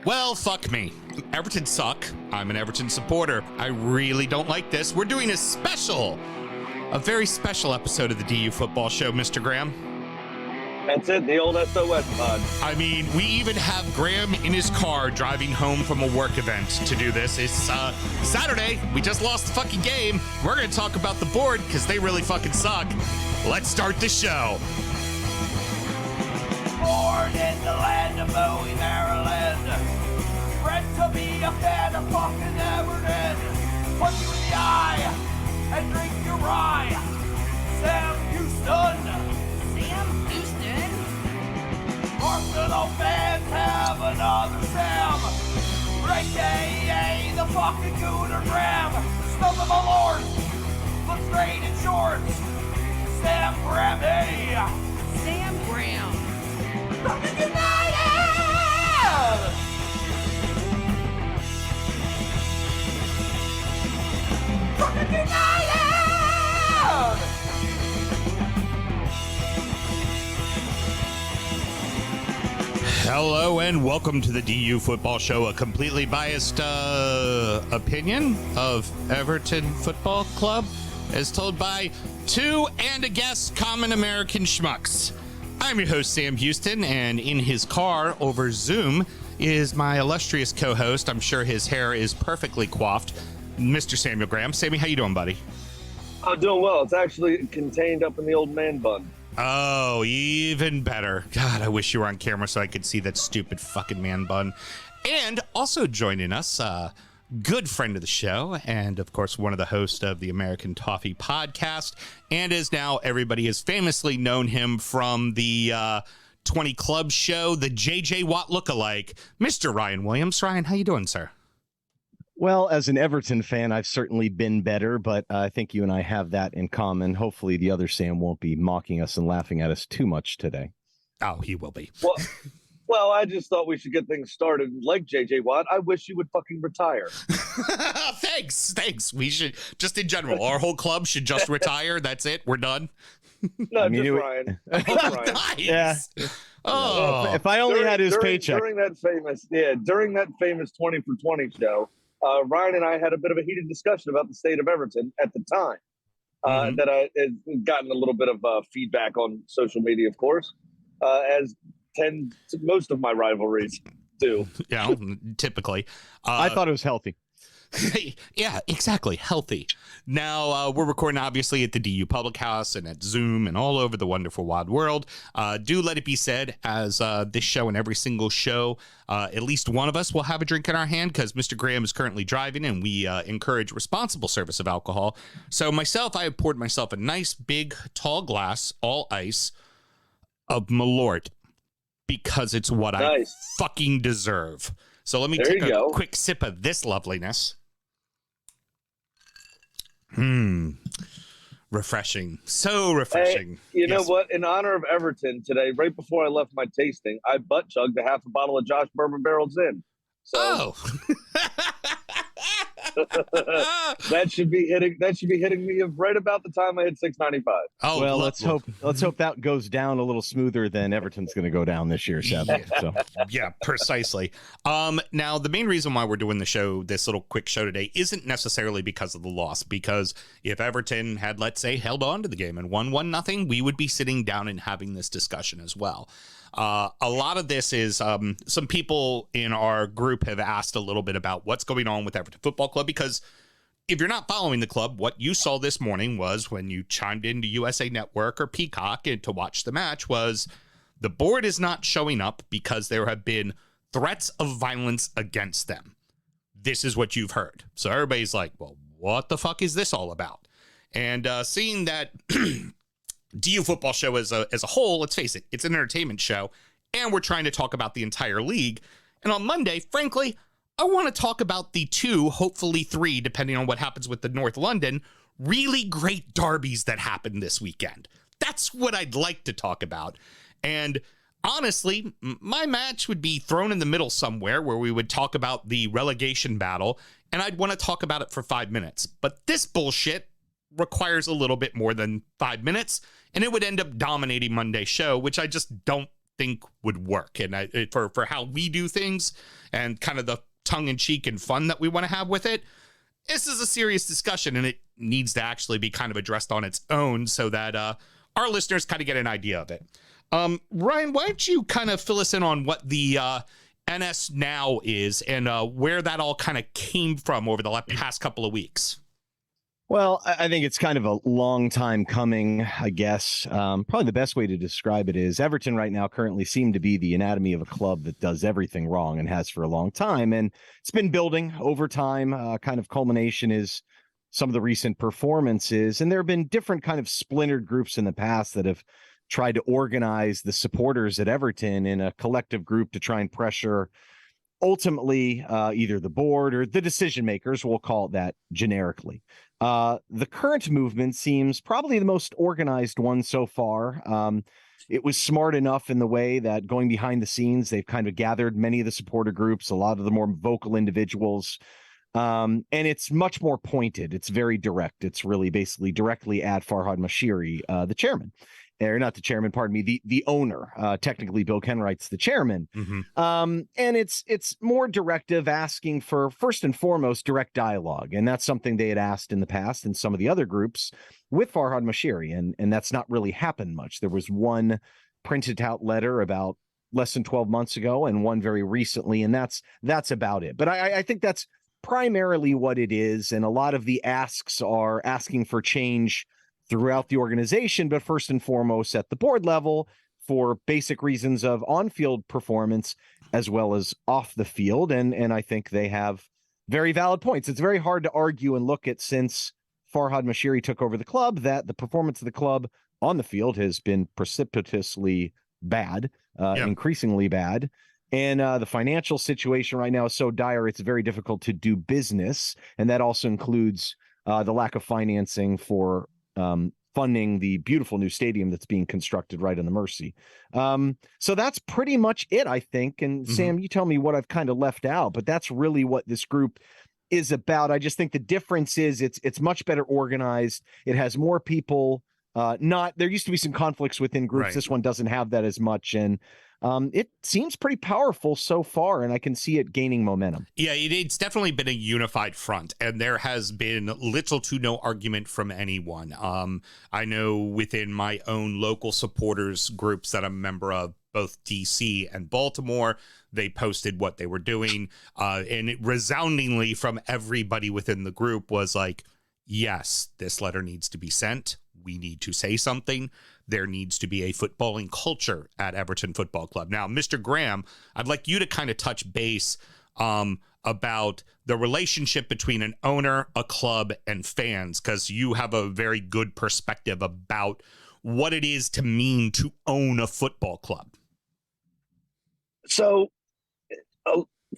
Well, fuck me. Everton suck. I'm an Everton supporter. I really don't like this. We're doing a very special episode of the DU Football Show, Mr. Graham. That's it, the old SOS pod. I mean, we even have Graham in his car driving home from a work event to do this. It's Saturday. We just lost the fucking game. We're going to talk about the board because they really fucking suck. Let's start the show. Born in the land of Bowie, Maryland. Bred to be a fan of fucking Everton. Punch you in the eye and drink your rye. Sam Houston. Sam Houston? Arsenal fans have another Sam. AKA the fucking Gooner Graham. Snub the Malort. Looks great in shorts. Sam Graham, hey. Sam Graham. Fucking United! Fucking United! Hello and welcome to the DU Football Show, a completely biased opinion of Everton Football Club, as told by two and a guest common American schmucks. I'm your host, Sam Houston, and in his car over Zoom is my illustrious co-host. I'm sure his hair is perfectly coiffed, Mr. Samuel Graham. Sammy, how you doing, buddy? I'm doing well. It's actually contained up in the old man bun. Oh, even better. God, I wish you were on camera so I could see that stupid fucking man bun. And also joining us, good friend of the show, and of course one of the hosts of the American Toffee Podcast, and is now everybody has famously known him from the 20 Club show, the JJ Watt lookalike, Mr. Ryan Williams. Ryan, how you doing, sir? Well, as an Everton fan, I've certainly been better, but I think you and I have that in common. Hopefully the other Sam won't be mocking us and laughing at us too much today. Oh, he will be. Well, I just thought we should get things started. Like JJ Watt, I wish you would fucking retire. Thanks. We should, just in general, our whole club should just retire. That's it. We're done. No, just Ryan. Just Ryan. Nice. Yeah. Oh, if I only had his paycheck. During that famous 20 for 20 show, Ryan and I had a bit of a heated discussion about the state of Everton at the time. That I had gotten a little bit of feedback on social media, of course, as most of my rivalries do. Yeah, typically. I thought it was healthy. Yeah, exactly. Healthy. Now, we're recording, obviously, at the DU Public House and at Zoom and all over the wonderful wide world. Do let it be said, as this show and every single show, at least one of us will have a drink in our hand because Mr. Graham is currently driving and we encourage responsible service of alcohol. So myself, I have poured myself a nice, big, tall glass, all ice, of Malort because it's what I fucking deserve. So let me take a quick sip of this loveliness. Refreshing. So refreshing. Hey, you know what? In honor of Everton today, right before I left my tasting, I butt chugged a half a bottle of Josh Bourbon Barrels in. So that should be hitting me right about the time I hit 695. Oh well, let's hope that goes down a little smoother than Everton's going to go down this year, sadly. So yeah, precisely. Now the main reason why we're doing the show, this little quick show today, isn't necessarily because of the loss. Because if Everton had, let's say, held on to the game and won 1-0, we would be sitting down and having this discussion as well. A lot of this is some people in our group have asked a little bit about what's going on with Everton Football Club, because if you're not following the club, what you saw this morning was when you chimed into USA Network or Peacock to watch the match was the board is not showing up because there have been threats of violence against them. This is what you've heard. So everybody's like, well, what the fuck is this all about? And seeing that DU Football Show as a whole, let's face it, it's an entertainment show, and we're trying to talk about the entire league. And on Monday, frankly, I want to talk about the 2, hopefully 3, depending on what happens with the North London, really great derbies that happened this weekend. That's what I'd like to talk about. And honestly, my match would be thrown in the middle somewhere where we would talk about the relegation battle, and I'd want to talk about it for 5 minutes. But this bullshit requires a little bit more than 5 minutes, and it would end up dominating Monday's show, which I just don't think would work. And for how we do things and kind of the tongue-in-cheek and fun that we want to have with it, this is a serious discussion, and it needs to actually be kind of addressed on its own so that our listeners kind of get an idea of it. Ryan, why don't you kind of fill us in on what the NSNOW is and where that all kind of came from over the past couple of weeks? Well, I think it's kind of a long time coming, I guess. Probably the best way to describe it is Everton right now currently seem to be the anatomy of a club that does everything wrong and has for a long time. And it's been building over time. Kind of culmination is some of the recent performances. And there have been different kind of splintered groups in the past that have tried to organize the supporters at Everton in a collective group to try and pressure ultimately either the board or the decision makers, we'll call it that generically. The current movement seems probably the most organized one so far. It was smart enough in the way that going behind the scenes, they've kind of gathered many of the supporter groups, a lot of the more vocal individuals, and it's much more pointed. It's very direct. It's really basically directly at Farhad Moshiri, the chairman. Or not the chairman, pardon me, the owner. Technically, Bill Kenwright's the chairman. And it's more directive, asking for, first and foremost, direct dialogue. And that's something they had asked in the past in some of the other groups with Farhad Moshiri. And that's not really happened much. There was one printed out letter about less than 12 months ago and one very recently. And that's about it. But I think that's primarily what it is. And a lot of the asks are asking for change throughout the organization, but first and foremost at the board level for basic reasons of on-field performance as well as off the field. And I think they have very valid points. It's very hard to argue and look at, since Farhad Moshiri took over the club, that the performance of the club on the field has been precipitously bad, increasingly bad. And the financial situation right now is so dire, it's very difficult to do business. And that also includes the lack of financing for funding the beautiful new stadium that's being constructed right on the Mersey. So that's pretty much it, I think. And Sam, you tell me what I've kind of left out, but that's really what this group is about. I just think the difference is it's much better organized. It has more people. There used to be some conflicts within groups. Right. This one doesn't have that as much. And it seems pretty powerful so far, and I can see it gaining momentum. Yeah, it's definitely been a unified front, and there has been little to no argument from anyone. I know within my own local supporters groups that I'm a member of, both DC and Baltimore, they posted what they were doing, and it resoundingly from everybody within the group was like, yes, this letter needs to be sent. We need to say something. There needs to be a footballing culture at Everton Football Club. Now, Mr. Graham, I'd like you to kind of touch base about the relationship between an owner, a club, and fans, because you have a very good perspective about what it is to mean to own a football club. So,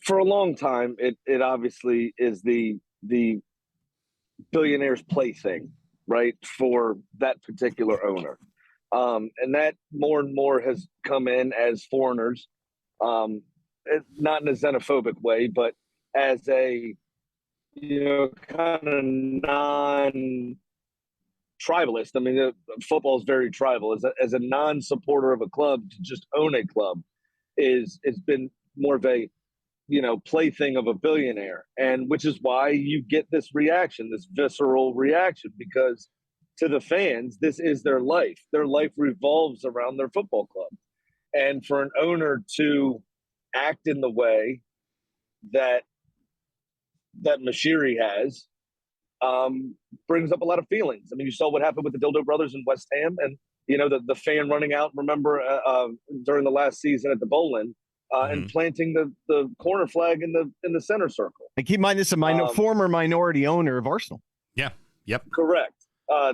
for a long time, it obviously is the billionaire's plaything, right, for that particular owner. And that more and more has come in as foreigners, not in a xenophobic way, but as a, kind of non-tribalist. I mean, football is very tribal. As a non-supporter of a club, to just own a club it's been more of a, plaything of a billionaire. And which is why you get this reaction, this visceral reaction, because to the fans, this is their life. Their life revolves around their football club. And for an owner to act in the way that Moshiri has, brings up a lot of feelings. I mean, you saw what happened with the Dildo Brothers in West Ham, and the fan running out, remember, during the last season at the Bowling, and planting the corner flag in the center circle. And keep in mind, this is a former minority owner of Arsenal. Yeah. Yep. Correct.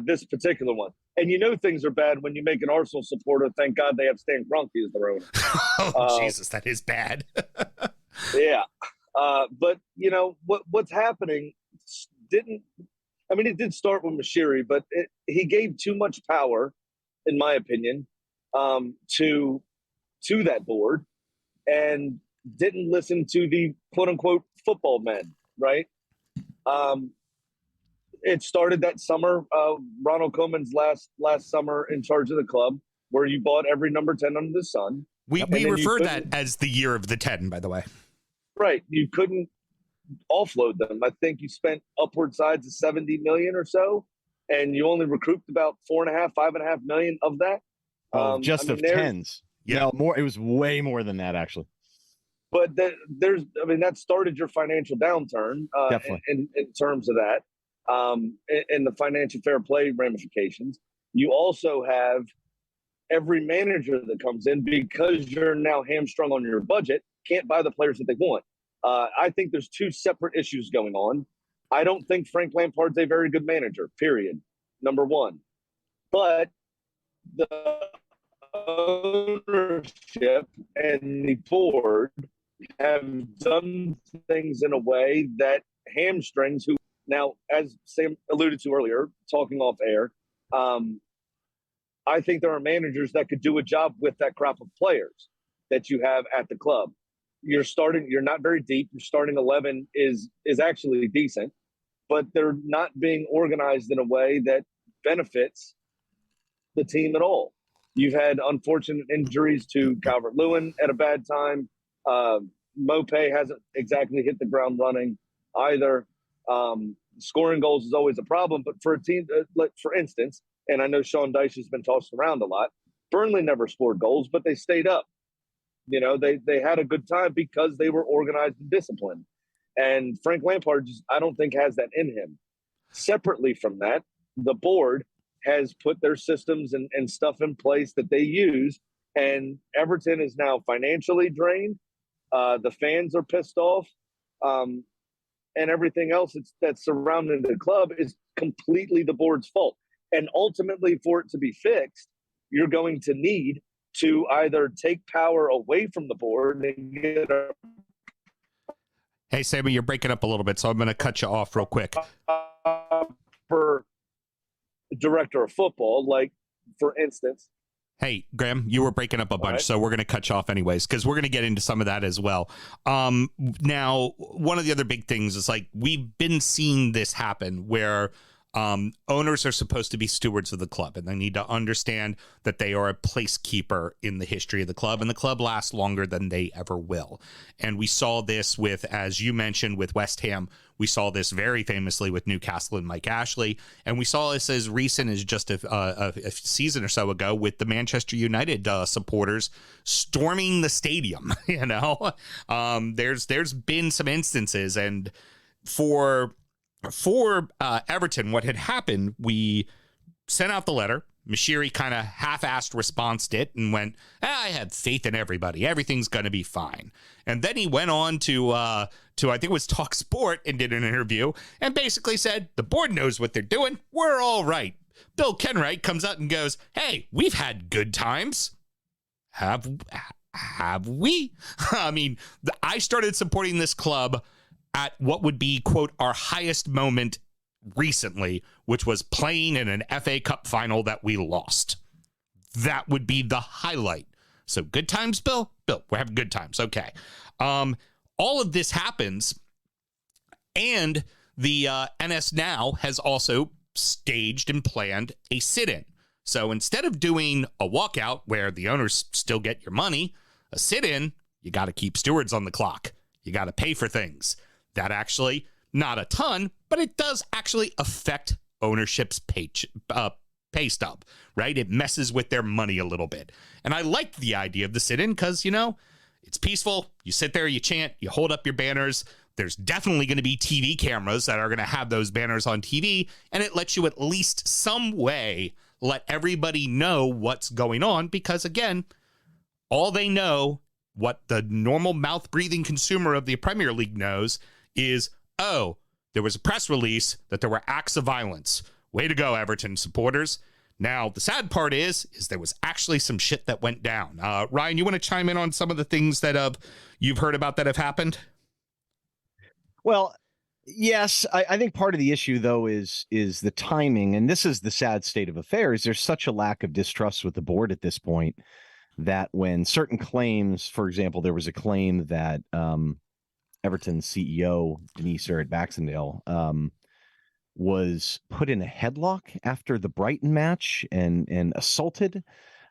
This particular one. And things are bad when you make an Arsenal supporter. Thank God they have Stan Kroenke as their owner. Jesus, that is bad. Yeah. But, what's happening it did start with Moshiri, but he gave too much power, in my opinion, to that board, and didn't listen to the quote-unquote football men, right? It started that summer, Ronald Koeman's last summer in charge of the club, where you bought every number 10 under the sun. We And then you refer couldn't- that as the year of the 10, by the way. Right. You couldn't offload them. I think you spent upward sides of 70 million or so, and you only recouped about 4.5, 5.5 million of that. Just of tens. Yeah. No, more. It was way more than that, actually. But that started your financial downturn Definitely. in terms of that, and the financial fair play ramifications. You also have every manager that comes in, because you're now hamstrung on your budget, can't buy the players that they want. I think there's two separate issues going on. I don't think Frank Lampard's a very good manager, period, number one. But the ownership and the board have done things in a way that hamstrings who now, as Sam alluded to earlier, talking off air, I think there are managers that could do a job with that crop of players that you have at the club. You're not very deep. Your starting 11 is actually decent, but they're not being organized in a way that benefits the team at all. You've had unfortunate injuries to Calvert-Lewin at a bad time. Mopé hasn't exactly hit the ground running either. Scoring goals is always a problem, but for a team, for instance, and I know Sean Dyche has been tossed around a lot, Burnley never scored goals, but they stayed up. You know, they had a good time because they were organized and disciplined. And Frank Lampard, I don't think, has that in him. Separately from that, the board has put their systems and stuff in place that they use, and Everton is now financially drained. The fans are pissed off, and everything else that's surrounding the club is completely the board's fault. And ultimately, for it to be fixed, you're going to need to either take power away from the board and get a Hey, Sammy, you're breaking up a little bit, so I'm going to cut you off real quick. for director of football, like, for instance. Hey, Graham, you were breaking up a bunch, so we're going to cut you off anyways, because we're going to get into some of that as well. Now, one of the other big things is, like, we've been seeing this happen where owners are supposed to be stewards of the club, and they need to understand that they are a placekeeper in the history of the club, and the club lasts longer than they ever will. And we saw this with, as you mentioned, with West Ham. We saw this very famously with Newcastle and Mike Ashley, and we saw this as recent as just a season or so ago with the Manchester United supporters storming the stadium. You know, there's been some instances, and for Everton, what had happened, we sent out the letter. Moshiri kind of half-assed responsed it and went, I have faith in everybody. Everything's going to be fine. And then he went on to I think it was Talk Sport, and did an interview and basically said, the board knows what they're doing. We're all right. Bill Kenwright comes out and goes, hey, we've had good times. Have we? I mean, I started supporting this club at what would be, quote, our highest moment recently, which was playing in an FA Cup final that we lost. That would be the highlight. So good times, Bill? Bill, we're having good times. Okay. All of this happens, and the NSNOW has also staged and planned a sit-in. So instead of doing a walkout where the owners still get your money, a sit-in, you got to keep stewards on the clock. You got to pay for things. That actually, not a ton, but it does actually affect ownership's pay stub, right? It messes with their money a little bit. And I liked the idea of the sit-in because, you know, it's peaceful. You sit there, you chant, you hold up your banners. There's definitely going to be TV cameras that are going to have those banners on TV, and it lets you at least some way let everybody know what's going on because, again, all they know, what the normal mouth-breathing consumer of the Premier League knows is, oh, there was a press release that there were acts of violence. Way to go, Everton supporters. Now, the sad part is there was actually some shit that went down. Ryan, you want to chime in on some of the things that you've heard about that have happened? Well, yes, I think part of the issue, though, is the timing. And this is the sad state of affairs. There's such a lack of distrust with the board at this point that when certain claims, for example, there was a claim that Everton's CEO, Denise Baxendale, was put in a headlock after the Brighton match and assaulted.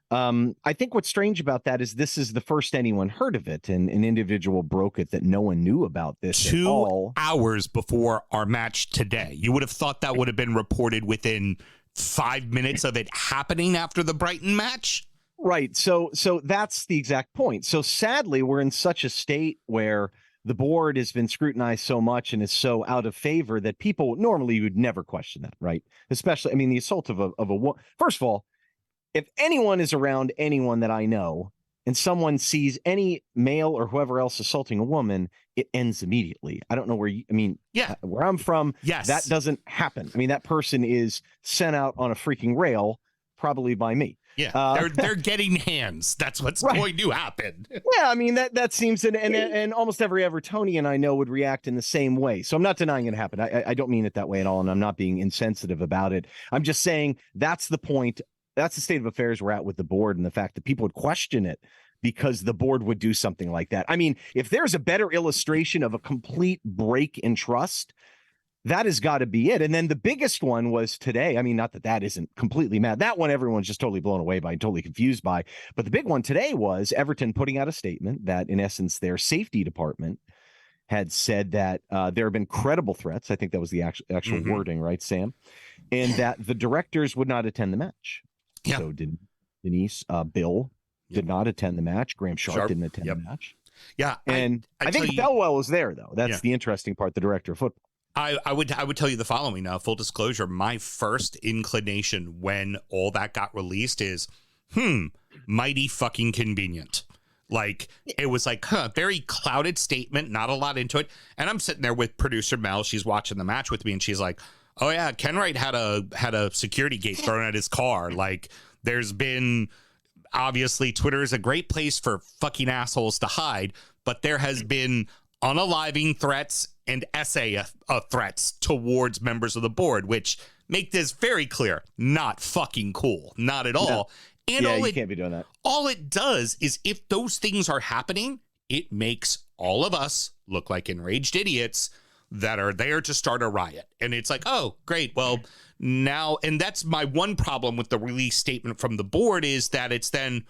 I think what's strange about that is this is the first anyone heard of it, and an individual broke it that no one knew about this at all. 2 hours before our match today. You would have thought that would have been reported within 5 minutes of it happening after the Brighton match. Right. So that's the exact point. So sadly, we're in such a state where the board has been scrutinized so much and is so out of favor that people normally would never question that, right? Especially, I mean, the assault of a woman. First of all, if anyone is around anyone that I know and someone sees any male or whoever else assaulting a woman, it ends immediately. I don't know where where I'm from, yes, that doesn't happen. I mean, that person is sent out on a freaking rail, probably by me. Yeah, they're getting hands. That's what's going to happen. Yeah, I mean, that seems, and almost every Evertonian I know would react in the same way. So I'm not denying it happened. I don't mean it that way at all, and I'm not being insensitive about it. I'm just saying that's the point. That's the state of affairs we're at with the board, and the fact that people would question it because the board would do something like that. I mean, if there's a better illustration of a complete break in trust, that has got to be it. And then the biggest one was today. I mean, not that isn't completely mad. That one, everyone's just totally blown away by and totally confused by. But the big one today was Everton putting out a statement that, in essence, their safety department had said that there have been credible threats. I think that was the actual wording, right, Sam? And that the directors would not attend the match. Yeah. So did Denise, Bill did not attend the match. Graham Sharp didn't attend the match. Yeah. And I think Bellwell was there, though. That's the interesting part, the director of football. I would tell you the following. Full disclosure, my first inclination when all that got released is, mighty fucking convenient. Like, it was like, very clouded statement, not a lot into it. And I'm sitting there with producer Mel. She's watching the match with me, and she's like, oh yeah, Kenwright had a security gate thrown at his car. Like, there's been, obviously, Twitter is a great place for fucking assholes to hide, but there has been unaliving threats and essay threats towards members of the board, which make this very clear. Not fucking cool. Not at all. No. And you can't be doing that. All it does is, if those things are happening, it makes all of us look like enraged idiots that are there to start a riot. And it's like, oh, great. Well, now, and that's my one problem with the release statement from the board, is that it's then,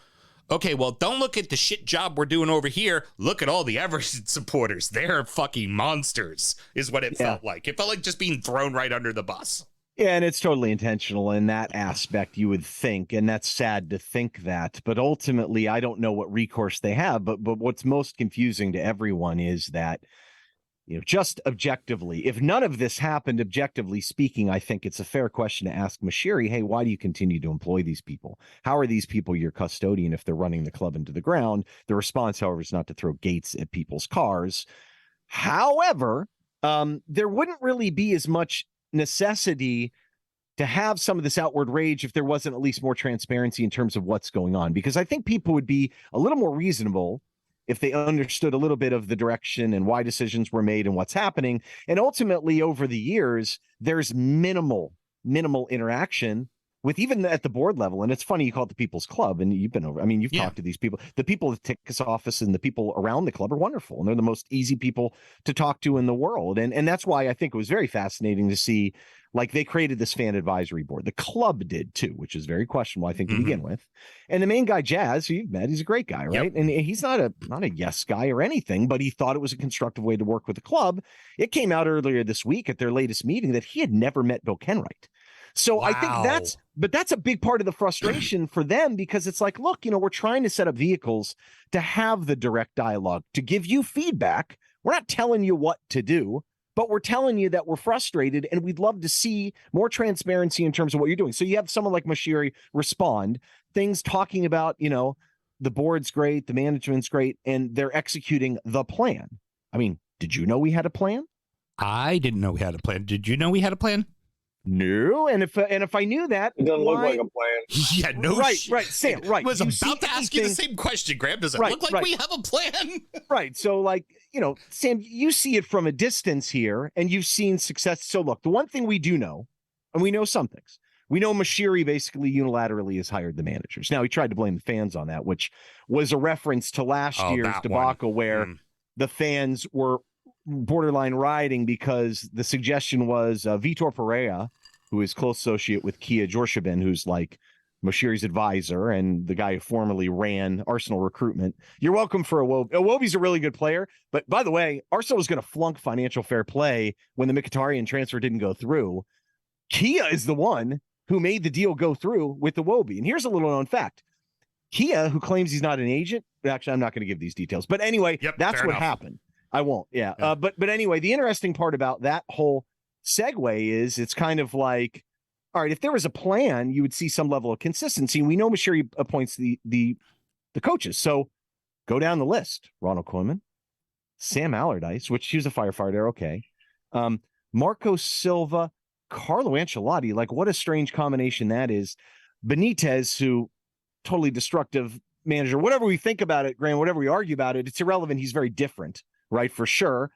okay, well, don't look at the shit job we're doing over here. Look at all the Everton supporters. They're fucking monsters, is what it felt like. It felt like just being thrown right under the bus. Yeah, and it's totally intentional in that aspect, you would think, and that's sad to think that. But ultimately, I don't know what recourse they have. But what's most confusing to everyone is that, just objectively, if none of this happened, objectively speaking, I think it's a fair question to ask Moshiri, hey, why do you continue to employ these people? How are these people your custodian if they're running the club into the ground? The response, however, is not to throw gates at people's cars. However, there wouldn't really be as much necessity to have some of this outward rage if there wasn't at least more transparency in terms of what's going on, because I think people would be a little more reasonable if they understood a little bit of the direction and why decisions were made and what's happening. And ultimately, over the years, there's minimal interaction with, even at the board level. And it's funny, you call it the People's Club, and you've been over, I mean, you've talked to these people. The people at the tickets office and the people around the club are wonderful, and they're the most easy people to talk to in the world. And that's why I think it was very fascinating to see, like, they created this fan advisory board. The club did too, which is very questionable, I think, to begin with. And the main guy, Jazz, who you've met, he's a great guy, right? And he's not a yes guy or anything, but he thought it was a constructive way to work with the club. It came out earlier this week at their latest meeting that he had never met Bill Kenwright. So I think that's a big part of the frustration for them, because it's like, look, we're trying to set up vehicles to have the direct dialogue, to give you feedback. We're not telling you what to do, but we're telling you that we're frustrated and we'd love to see more transparency in terms of what you're doing. So you have someone like Moshiri respond, things talking about, the board's great, the management's great, and they're executing the plan. I mean, did you know we had a plan? I didn't know we had a plan. Did you know we had a plan? No, and if I knew that, it doesn't look like a plan. Yeah, no, right, Sam, right. I was about to ask you the same question, Graham. Does it look like we have a plan? Right. So, like, Sam, you see it from a distance here, and you've seen success. So, look, the one thing we do know, and we know some things. We know Moshiri basically unilaterally has hired the managers. Now, he tried to blame the fans on that, which was a reference to last year's debacle where the fans were borderline rioting because the suggestion was Vitor Pereira, who is close associate with Kia Jorshabin, who's like Moshiri's advisor and the guy who formerly ran Arsenal recruitment. You're welcome for Iwobi. Iwobi's a really good player, but by the way, Arsenal was going to flunk financial fair play when the Mkhitaryan transfer didn't go through. Kia is the one who made the deal go through with Iwobi. And here's a little known fact. Kia, who claims he's not an agent, actually, I'm not going to give these details, but anyway, that's what happened. I won't. Yeah. But anyway, the interesting part about that whole segue is it's kind of like, all right, if there was a plan, you would see some level of consistency. We know Moshiri appoints the coaches. So go down the list. Ronald Koeman, Sam Allardyce, which he was a firefighter. Okay. Marco Silva, Carlo Ancelotti. Like, what a strange combination that is. Benitez, who totally destructive manager, whatever we think about it, Graham, whatever we argue about it, it's irrelevant. He's very different, right? For sure.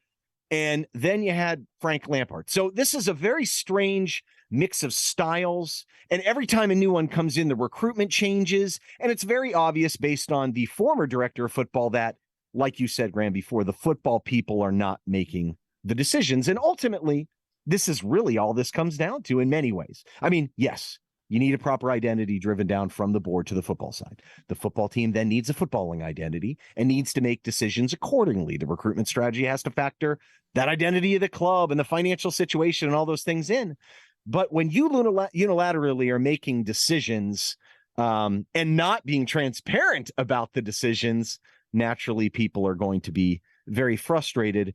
And then you had Frank Lampard. So this is a very strange mix of styles. And every time a new one comes in, the recruitment changes. And it's very obvious based on the former director of football that, like you said, Graham, before, the football people are not making the decisions. And ultimately, this is really all this comes down to in many ways. I mean, yes, you need a proper identity driven down from the board to the football side. The football team then needs a footballing identity and needs to make decisions accordingly. The recruitment strategy has to factor that identity of the club and the financial situation and all those things in. But when you unilaterally are making decisions and not being transparent about the decisions, naturally people are going to be very frustrated,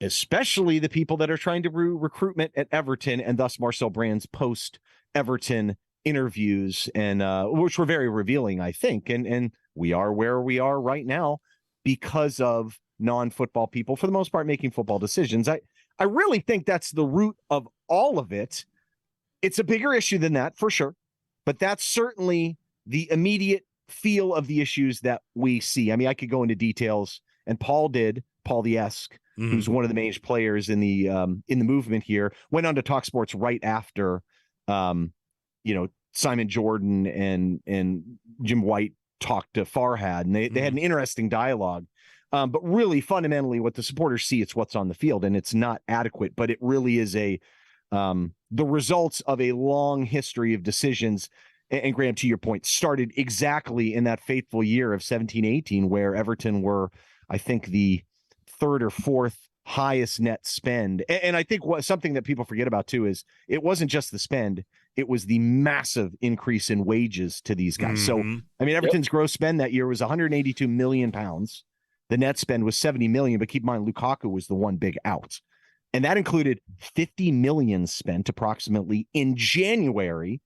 especially the people that are trying to do recruitment at Everton, and thus Marcel Brand's post-Everton interviews, and which were very revealing, I think. And we are where we are right now because of non-football people, for the most part, making football decisions. I really think that's the root of all of it. It's a bigger issue than that, for sure. But that's certainly the immediate feel of the issues that we see. I mean, I could go into details, and Paul the Esk, who's one of the main players in the movement here, went on to talk sports right after, Simon Jordan and Jim White talked to Farhad, and they had an interesting dialogue. But really, fundamentally, what the supporters see, it's what's on the field, and it's not adequate. But it really is the results of a long history of decisions. And Graham, to your point, started exactly in that fateful year of 17-18, where Everton were, I think, the third or fourth highest net spend. And I think something that people forget about too is it wasn't just the spend, it was the massive increase in wages to these guys. So, I mean, Everton's gross spend that year was 182 million pounds. The net spend was 70 million, but keep in mind, Lukaku was the one big out. And that included 50 million spent approximately in January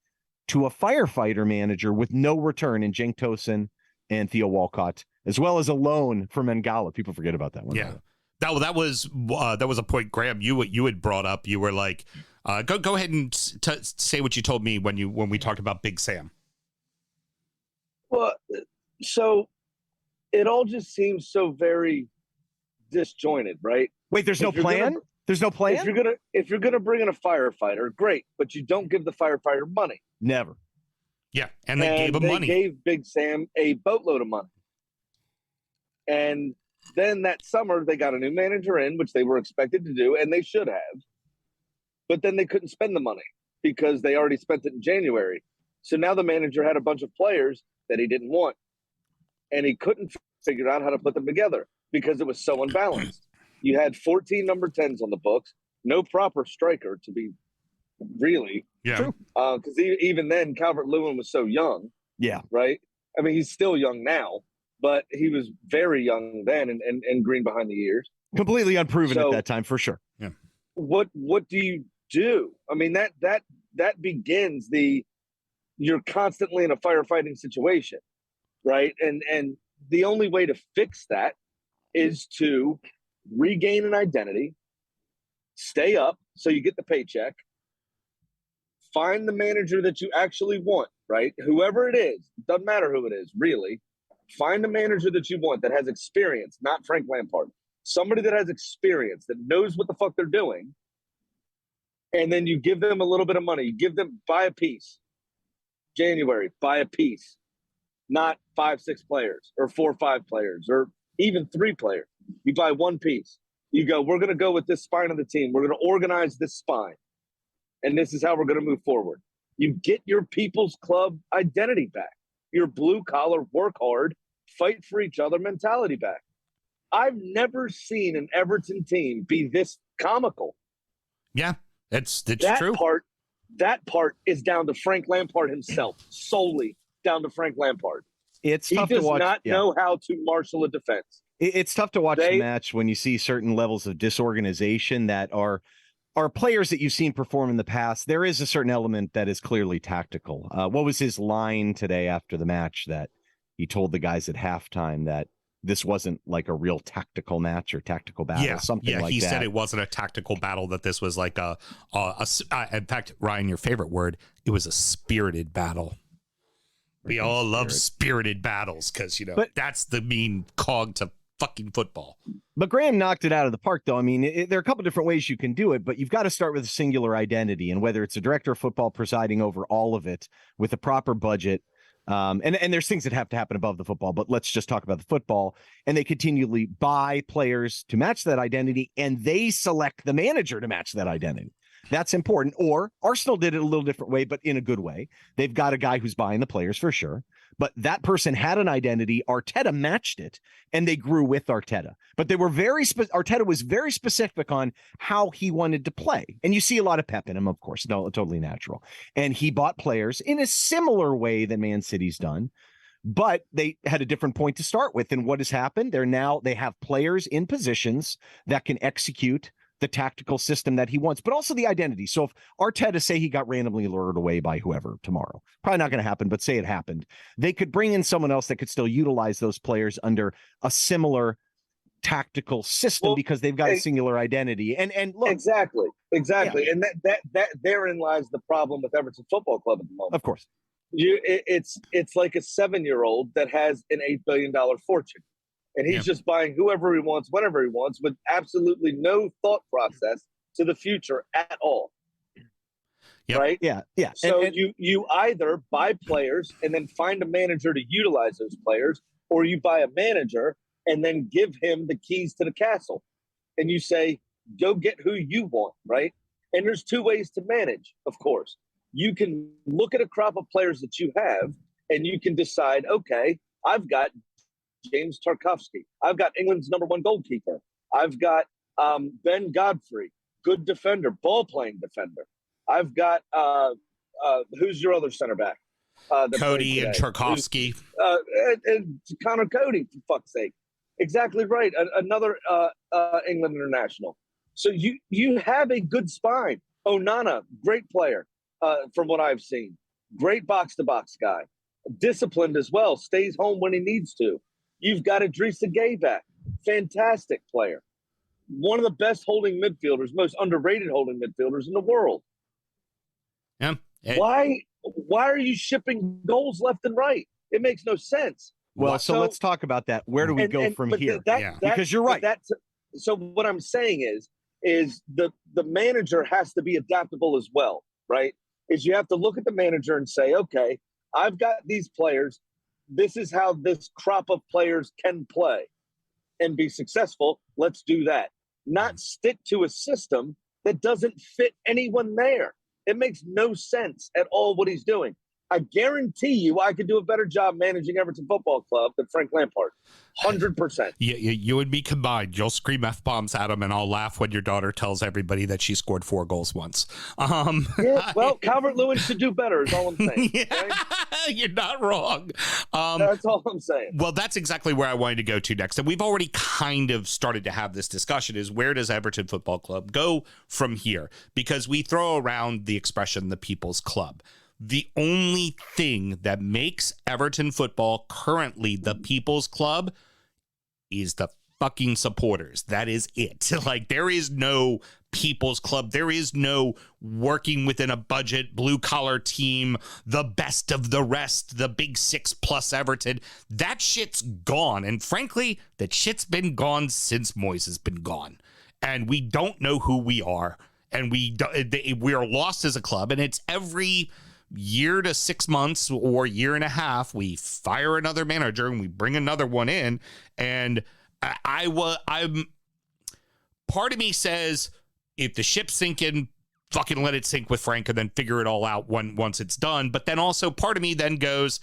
to a firefighter manager with no return in Cenk Tosun and Theo Walcott, as well as a loan for Mangala. People forget about that one. Yeah. That was a point, Graham, you had brought up. You were like, go ahead and say what you told me when we talked about Big Sam. Well, so it all just seems so very disjointed, right? Wait, there's no plan? There's no plan? If you're gonna bring in a firefighter, great, but you don't give the firefighter money. Never. Yeah, and they gave him money. They gave Big Sam a boatload of money. And then that summer, they got a new manager in, which they were expected to do, and they should have. But then they couldn't spend the money because they already spent it in January. So now the manager had a bunch of players that he didn't want, and he couldn't figure out how to put them together because it was so unbalanced. You had 14 number 10s on the books, no proper striker to be really. Yeah. Because even then, Calvert-Lewin was so young. Yeah. Right? I mean, he's still young now, but he was very young then and green behind the ears. Completely unproven at that time, for sure. Yeah. What do you do? I mean, that begins you're constantly in a firefighting situation, right? And the only way to fix that is to regain an identity, stay up so you get the paycheck, find the manager that you actually want, right? Whoever it is, doesn't matter who it is, really. Find a manager that you want that has experience, not Frank Lampard. Somebody that has experience, that knows what the fuck they're doing. And then you give them a little bit of money. You give them, buy a piece. January, buy a piece. Not 5-6 players or 4-5 players or even 3 players. You buy one piece. You go, we're going to go with this spine of the team. We're going to organize this spine. And this is how we're going to move forward. You get your people's club identity back, your blue collar, work hard, fight for each other mentality back. I've never seen an Everton team be this comical. Yeah, it's that true. That part is down to Frank Lampard himself, solely down to Frank Lampard. It's he tough does to watch. Not know how to marshal a defense. It's tough to watch the match when you see certain levels of disorganization that are players that you've seen perform in the past. There is a certain element that is clearly tactical. What was his line today after the match that he told the guys at halftime that this wasn't like a real tactical match or tactical battle, something like that? He said it wasn't a tactical battle, that this was like in fact, Ryan, your favorite word, it was a spirited battle. We all love spirited battles because, that's the mean cog to fucking football. But Graham knocked it out of the park, though. I mean, there are a couple different ways you can do it, but you've got to start with a singular identity, and whether it's a director of football presiding over all of it with a proper budget. And there's things that have to happen above the football, but let's just talk about the football. And they continually buy players to match that identity, and they select the manager to match that identity. That's important. Or Arsenal did it a little different way, but in a good way. They've got a guy who's buying the players for sure. But that person had an identity. Arteta matched it, and they grew with Arteta. But they were Arteta was very specific on how he wanted to play. And you see a lot of pep in him, of course, totally natural. And he bought players in a similar way that Man City's done. But they had a different point to start with. And what has happened? They have players in positions that can execute the tactical system that he wants, but also the identity. So if Arteta, say he got randomly lured away by whoever tomorrow, probably not going to happen, but say it happened, they could bring in someone else that could still utilize those players under a similar tactical system because they've got a singular identity. And look, exactly. Yeah. And that therein lies the problem with Everton Football Club at the moment. Of course, it's like a 7-year-old that has an $8 billion fortune. And he's just buying whoever he wants, whenever he wants, with absolutely no thought process to the future at all. Yep. Right? Yeah. So you either buy players and then find a manager to utilize those players, or you buy a manager and then give him the keys to the castle. And you say, go get who you want, right? And there's two ways to manage, of course. You can look at a crop of players that you have, and you can decide, okay, I've got James Tarkowski. I've got England's #1 goalkeeper. I've got Ben Godfrey, good defender, ball-playing defender. I've got who's your other center back? Cody and Tarkowski. And Connor Cody, for fuck's sake. Exactly right. Another England international. So you have a good spine. Onana, great player from what I've seen. Great box-to-box guy. Disciplined as well. Stays home when he needs to. You've got Idrissa Gueye back. Fantastic player. One of the best holding midfielders, most underrated holding midfielders in the world. Yeah. Why are you shipping goals left and right? It makes no sense. Well, so let's talk about that. Where do we go from here? Because you're right. So what I'm saying is the manager has to be adaptable as well, right? Is you have to look at the manager and say, okay, I've got these players. This is how this crop of players can play and be successful. Let's do that. Not stick to a system that doesn't fit anyone there. It makes no sense at all what he's doing. I guarantee you I could do a better job managing Everton Football Club than Frank Lampard. 100%. You and me combined. You'll scream F-bombs at him, and I'll laugh when your daughter tells everybody that she scored 4 goals once. Well, Calvert-Lewin should do better is all I'm saying. Okay? You're not wrong. That's all I'm saying. Well, that's exactly where I wanted to go to next. And we've already kind of started to have this discussion, is where does Everton Football Club go from here? Because we throw around the expression, the people's club. The only thing that makes Everton football currently the people's club is the fucking supporters. That is it. Like, there is no people's club. There is no working within a budget, blue collar team, the best of the rest, the big 6 plus Everton. That shit's gone. And frankly, that shit's been gone since Moyes has been gone. And we don't know who we are. And we are lost as a club. And it's every year to 6 months or year and a half, we fire another manager and we bring another one in. And I'm part of me says, if the ship's sinking, fucking let it sink with Frank and then figure it all out once it's done. But then also part of me then goes,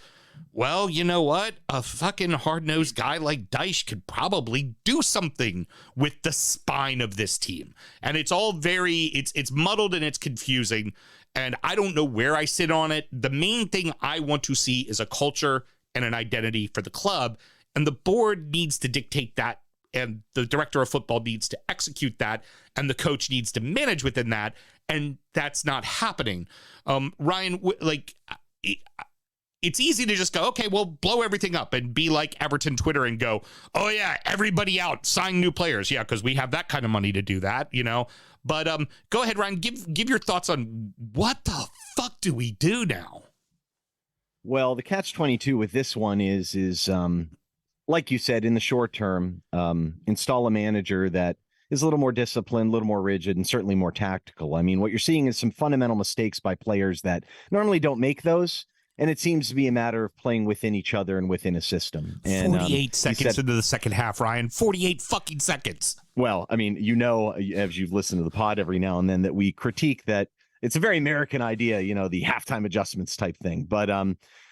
well, you know what? A fucking hard-nosed guy like Dyche could probably do something with the spine of this team. And it's all it's muddled and it's confusing. And I don't know where I sit on it. The main thing I want to see is a culture and an identity for the club. And the board needs to dictate that. And the director of football needs to execute that. And the coach needs to manage within that. And that's not happening. Ryan, it's easy to just go, okay, well, blow everything up and be like Everton Twitter and go, oh, yeah, everybody out, sign new players. Yeah, because we have that kind of money to do that, you know. But go ahead, Ryan, give your thoughts on what the fuck do we do now? Well, the catch-22 with this one is like you said, in the short term, install a manager that is a little more disciplined, a little more rigid, and certainly more tactical. I mean, what you're seeing is some fundamental mistakes by players that normally don't make those. And it seems to be a matter of playing within each other and within a system. And 48 seconds into the second half, Ryan. 48 fucking seconds. Well, I mean, you know, as you've listened to the pod every now and then, that we critique that it's a very American idea, you know, the halftime adjustments type thing. But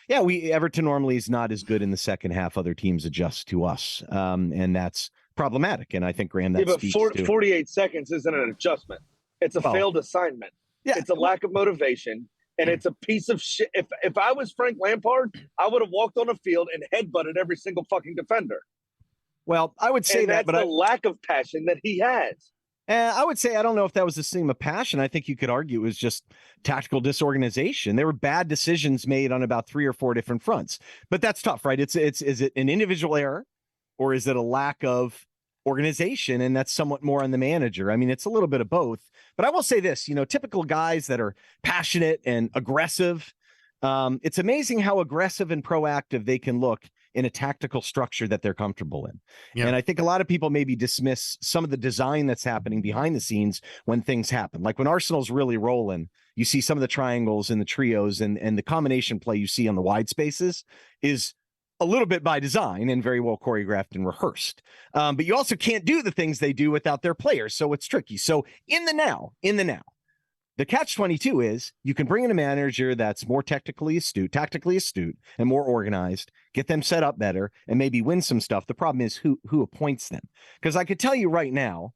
yeah, Everton normally is not as good in the second half. Other teams adjust to us, and that's problematic. And I think, Graham, that speaks to 48 seconds isn't an adjustment. It's a failed assignment. Yeah. It's a lack of motivation. And it's a piece of shit. If I was Frank Lampard, I would have walked on a field and headbutted every single fucking defender. Well, I would say that, but the lack of passion that he has. I would say I don't know if that was a theme of passion. I think you could argue it was just tactical disorganization. There were bad decisions made on about 3 or 4 different fronts. But that's tough, right? Is it an individual error, or is it a lack of organization? And that's somewhat more on the manager. I mean, it's a little bit of both. But I will say this, you know, typical guys that are passionate and aggressive, it's amazing how aggressive and proactive they can look in a tactical structure that they're comfortable in. Yeah. And I think a lot of people maybe dismiss some of the design that's happening behind the scenes when things happen. Like when Arsenal's really rolling, you see some of the triangles and the trios and the combination play you see on the wide spaces is a little bit by design and very well choreographed and rehearsed. But you also can't do the things they do without their players. So it's tricky. So in the now, the catch-22 is you can bring in a manager that's more tactically astute, and more organized, get them set up better, and maybe win some stuff. The problem is who appoints them. Because I could tell you right now,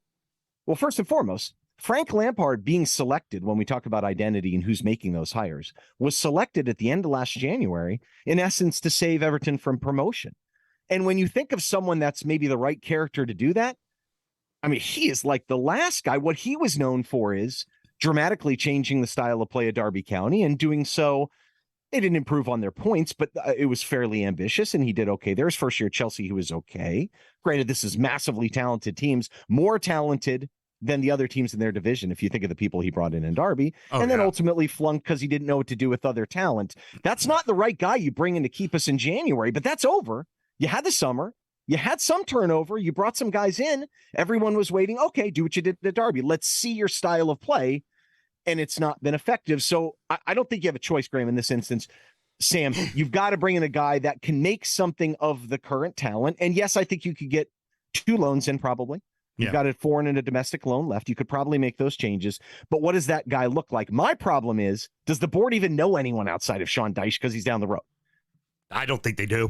well, first and foremost, Frank Lampard being selected, when we talk about identity and who's making those hires, was selected at the end of last January, in essence, to save Everton from promotion. And when you think of someone that's maybe the right character to do that, I mean, he is like the last guy. What he was known for is dramatically changing the style of play at Derby County, and doing so, they didn't improve on their points, but it was fairly ambitious, and he did okay. There's first year at Chelsea, he was okay. Granted, this is massively talented teams, more talented than the other teams in their division, if you think of the people he brought in Derby, and then ultimately flunked because he didn't know what to do with other talent. That's not the right guy you bring in to keep us in January, but that's over. You had the summer. You had some turnover. You brought some guys in. Everyone was waiting. Okay, do what you did at Derby. Let's see your style of play. And it's not been effective. So I don't think you have a choice, Graham, in this instance. Sam, you've got to bring in a guy that can make something of the current talent. And yes, I think you could get 2 loans in probably. You've got a foreign and a domestic loan left. You could probably make those changes. But what does that guy look like? My problem is, does the board even know anyone outside of Sean Dyche because he's down the road? I don't think they do.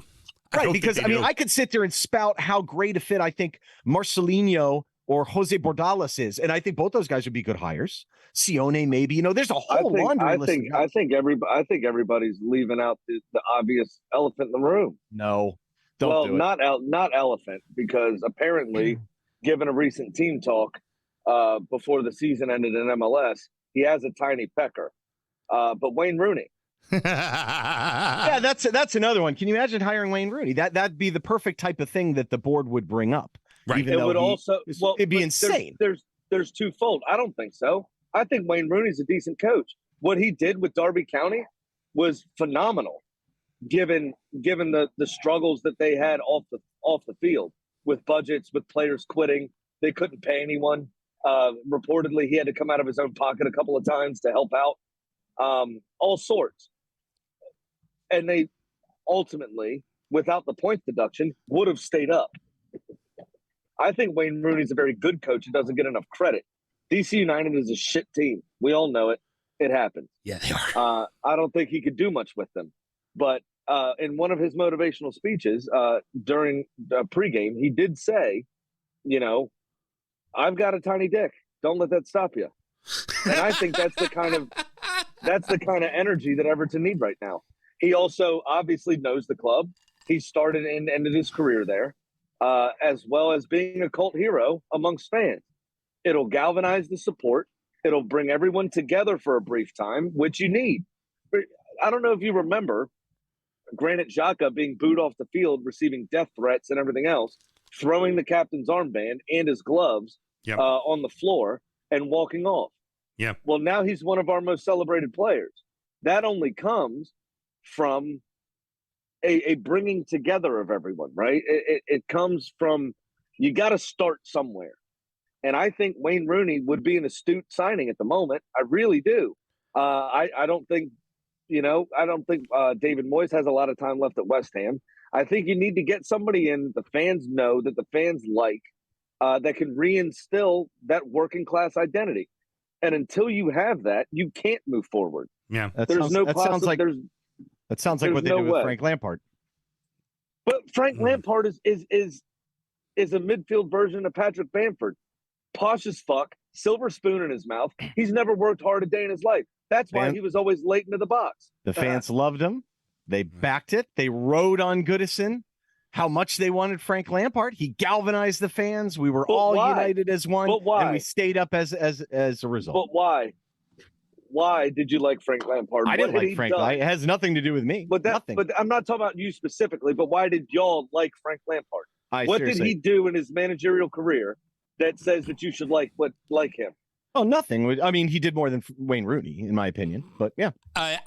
Right, because I mean, I could sit there and spout how great a fit I think Marcelinho or Jose Bordalás is, and I think both those guys would be good hires. Sione, maybe, you know, there's a whole laundry list. I think everybody's leaving out the obvious elephant in the room. No, don't do it. Not elephant, because apparently, given a recent team talk before the season ended in MLS, he has a tiny pecker. But Wayne Rooney. Yeah, that's another one. Can you imagine hiring Wayne Rooney? That'd be the perfect type of thing that the board would bring up. Right. Even it'd be insane. There's twofold. I don't think so. I think Wayne Rooney's a decent coach. What he did with Derby County was phenomenal, given the struggles that they had off the field, with budgets, with players quitting. They couldn't pay anyone. Reportedly, he had to come out of his own pocket a couple of times to help out. All sorts. And they ultimately, without the points deduction, would have stayed up. I think Wayne Rooney's a very good coach and doesn't get enough credit. DC United is a shit team. We all know it. It happens. Yeah, they are. I don't think he could do much with them. But in one of his motivational speeches during the pregame, he did say, I've got a tiny dick. Don't let that stop you. And I think that's the kind of energy that Everton need right now. He also obviously knows the club. He started and ended his career there, as well as being a cult hero amongst fans. It'll galvanize the support. It'll bring everyone together for a brief time, which you need. I don't know if you remember Granit Xhaka being booed off the field, receiving death threats and everything else, throwing the captain's armband and his gloves on the floor and walking off. Yeah. Well, now he's one of our most celebrated players. That only comes from a bringing together of everyone, right? It comes from, you got to start somewhere. And I think Wayne Rooney would be an astute signing at the moment. I really do. I don't think David Moyes has a lot of time left at West Ham. I think you need to get somebody in the fans know, that the fans like, that can reinstill that working class identity. And until you have that, you can't move forward. Yeah, that sounds like what they do with Frank Lampard. But Frank Lampard is a midfield version of Patrick Bamford. Posh as fuck, silver spoon in his mouth. He's never worked hard a day in his life. That's why he was always late into the box. The fans loved him. They backed it. They rode on Goodison. How much they wanted Frank Lampard. He galvanized the fans. We were all united as one. But why? And we stayed up as a result. But why? Why did you like Frank Lampard? I didn't like Frank. It has nothing to do with me. Nothing. But I'm not talking about you specifically. But why did y'all like Frank Lampard? What did he do in his managerial career that says that you should like him? Oh, nothing. I mean, he did more than Wayne Rooney, in my opinion. But yeah,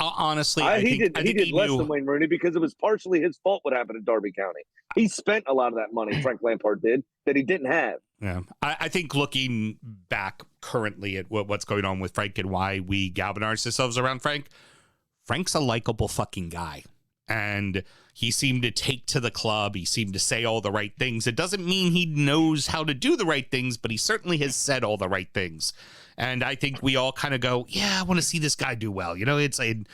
honestly, he did less than Wayne Rooney because it was partially his fault what happened in Derby County. He spent a lot of that money, Frank Lampard did, that he didn't have. Yeah, I think looking back currently at what's going on with Frank and why we galvanize ourselves around Frank's a likable fucking guy. And he seemed to take to the club. He seemed to say all the right things. It doesn't mean he knows how to do the right things, but he certainly has said all the right things. And I think we all kind of go, yeah, I want to see this guy do well. It's a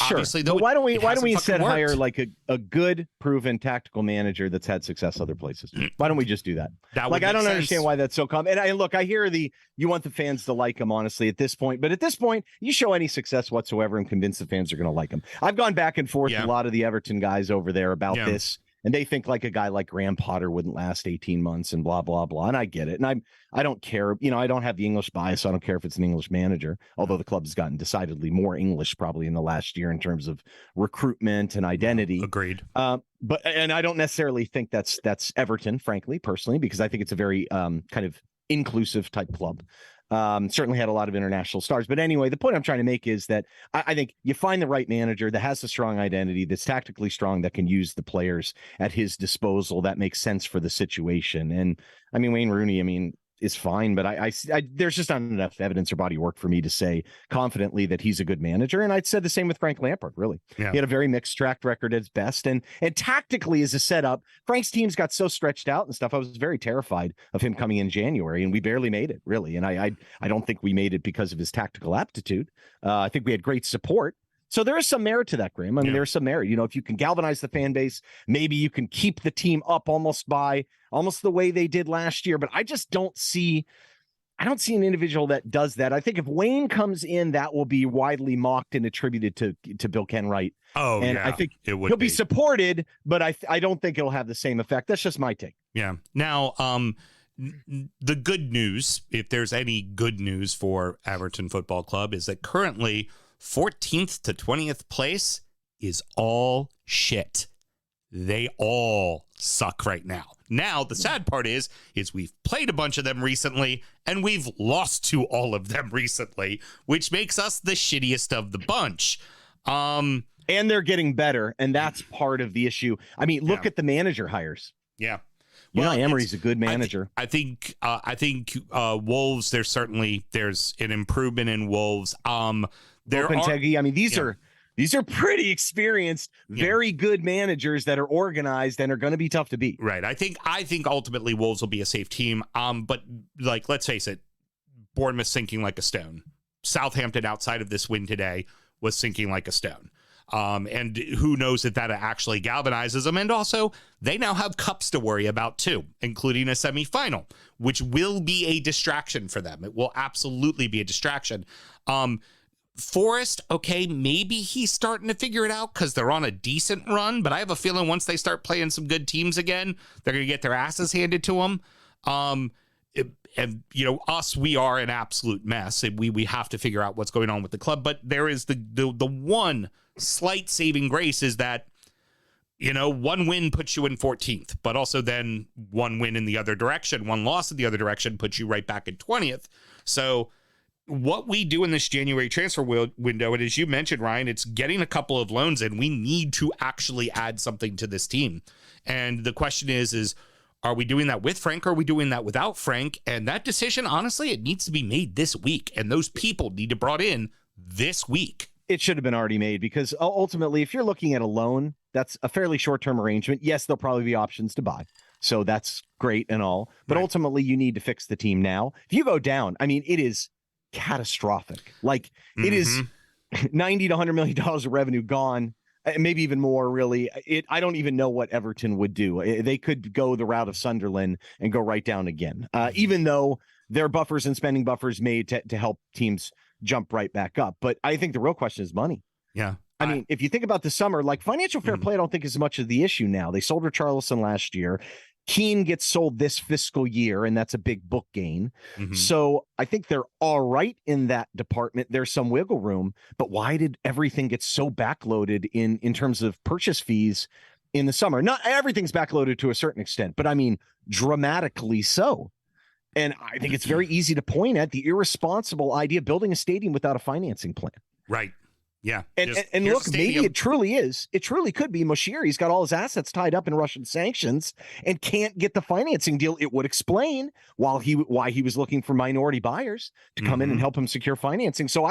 obviously, though. Why don't we instead hire like a good, proven tactical manager that's had success other places? Why don't we just do that? I don't understand why that's so common. And I hear you want the fans to like him, honestly, at this point. But at this point, you show any success whatsoever and convince the fans are going to like him. I've gone back and forth with a lot of the Everton guys over there about this. And they think like a guy like Graham Potter wouldn't last 18 months and blah, blah, blah. And I get it. And I don't care. I don't have the English bias. So I don't care if it's an English manager, although the club has gotten decidedly more English probably in the last year in terms of recruitment and identity. Agreed. But I don't necessarily think that's Everton, frankly, personally, because I think it's a very kind of inclusive type club. Certainly had a lot of international stars. But anyway, the point I'm trying to make is that I think you find the right manager that has a strong identity, that's tactically strong, that can use the players at his disposal, that makes sense for the situation. And I mean, Wayne Rooney, is fine, but I there's just not enough evidence or body work for me to say confidently that he's a good manager. And I'd said the same with Frank Lampard, really. Yeah. He had a very mixed track record at best. And tactically as a setup, Frank's teams got so stretched out and stuff. I was very terrified of him coming in January, and we barely made it, really. And I don't think we made it because of his tactical aptitude. I think we had great support. So there is some merit to that, Graham. There's some merit. If you can galvanize the fan base, maybe you can keep the team up almost the way they did last year. But I just don't see an individual that does that. I think if Wayne comes in, that will be widely mocked and attributed to Bill Kenwright. Oh, and yeah, I think he'll be supported, but I don't think it'll have the same effect. That's just my take. Yeah. Now, the good news, if there's any good news for Everton Football Club, is that currently 14th to 20th place is all shit. They all suck right now. Now, the sad part is we've played a bunch of them recently, and we've lost to all of them recently, which makes us the shittiest of the bunch. And they're getting better, and that's part of the issue. Look at the manager hires. Yeah. Emery's a good manager. I think Wolves, there's an improvement in Wolves. These are pretty experienced, very good managers that are organized and are going to be tough to beat. Right. I think ultimately Wolves will be a safe team. But let's face it, Bournemouth sinking like a stone. Southampton, outside of this win today, was sinking like a stone. And who knows if that actually galvanizes them. And also, they now have cups to worry about too, including a semifinal, which will be a distraction for them. It will absolutely be a distraction. Forrest, okay, maybe he's starting to figure it out because they're on a decent run, but I have a feeling once they start playing some good teams again, they're going to get their asses handed to them. And you know, us, we are an absolute mess. We have to figure out what's going on with the club. But there is the one slight saving grace is that, you know, one win puts you in 14th, but also then one win in the other direction, one loss in the other direction puts you right back in 20th. So what we do in this January transfer window, and as you mentioned, Ryan, it's getting a couple of loans in. We need to actually add something to this team. And the question is are we doing that with Frank or are we doing that without Frank? And that decision, honestly, it needs to be made this week. And those people need to be brought in this week. It should have been already made because ultimately, if you're looking at a loan, that's a fairly short-term arrangement. Yes, there'll probably be options to buy. So that's great and all. But ultimately, you need to fix the team now. If you go down, I mean, it is catastrophic. Like it is $90 to $100 million of revenue gone. Maybe even more, really. I don't even know what Everton would do. They could go the route of Sunderland and go right down again, even though there are buffers and spending buffers made to help teams jump right back up. But I think the real question is money. Yeah. I mean, if you think about the summer, like financial fair play, I don't think is much of the issue now. They sold Richarlison last year. Keane gets sold this fiscal year, and that's a big book gain. So I think they're all right in that department. There's some wiggle room, but why did everything get so backloaded in terms of purchase fees in the summer? Not everything's backloaded to a certain extent, but I mean, dramatically so. And I think it's very easy to point at the irresponsible idea of building a stadium without a financing plan. Right. Yeah. And look, maybe it truly is. It truly could be Moshiri's got all his assets tied up in Russian sanctions and can't get the financing deal. It would explain why he was looking for minority buyers to come in and help him secure financing. So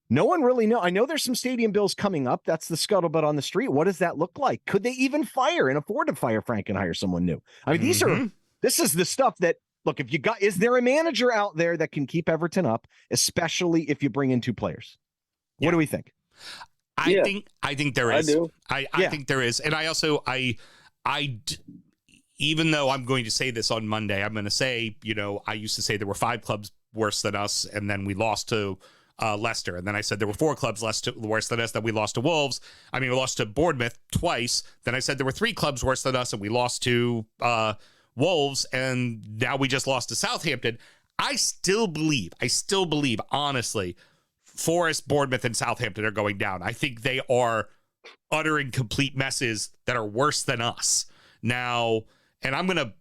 no one really know. I know there's some stadium bills coming up. That's the scuttlebutt on the street. What does that look like? Could they even fire and afford to fire Frank and hire someone new? I mean, this is the stuff that, look, is there a manager out there that can keep Everton up, especially if you bring in two players? What do we think? I think there is. I think there is. And I also, even though I'm going to say this on Monday, I'm going to say, you know, I used to say there were 5 clubs worse than us, and then we lost to Leicester. And then I said there were 4 clubs worse than us, then we lost to Wolves. I mean, we lost to Bournemouth twice. Then I said there were 3 clubs worse than us, and we lost to Wolves, and now we just lost to Southampton. I still believe, honestly, Forest, Bournemouth, and Southampton are going down. I think they are utter and complete messes that are worse than us now. And I'm going to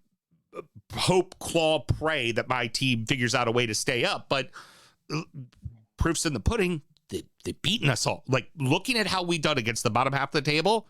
hope, claw, pray that my team figures out a way to stay up. But proof's in the pudding. They've beaten us all. Like, looking at how we've done against the bottom half of the table,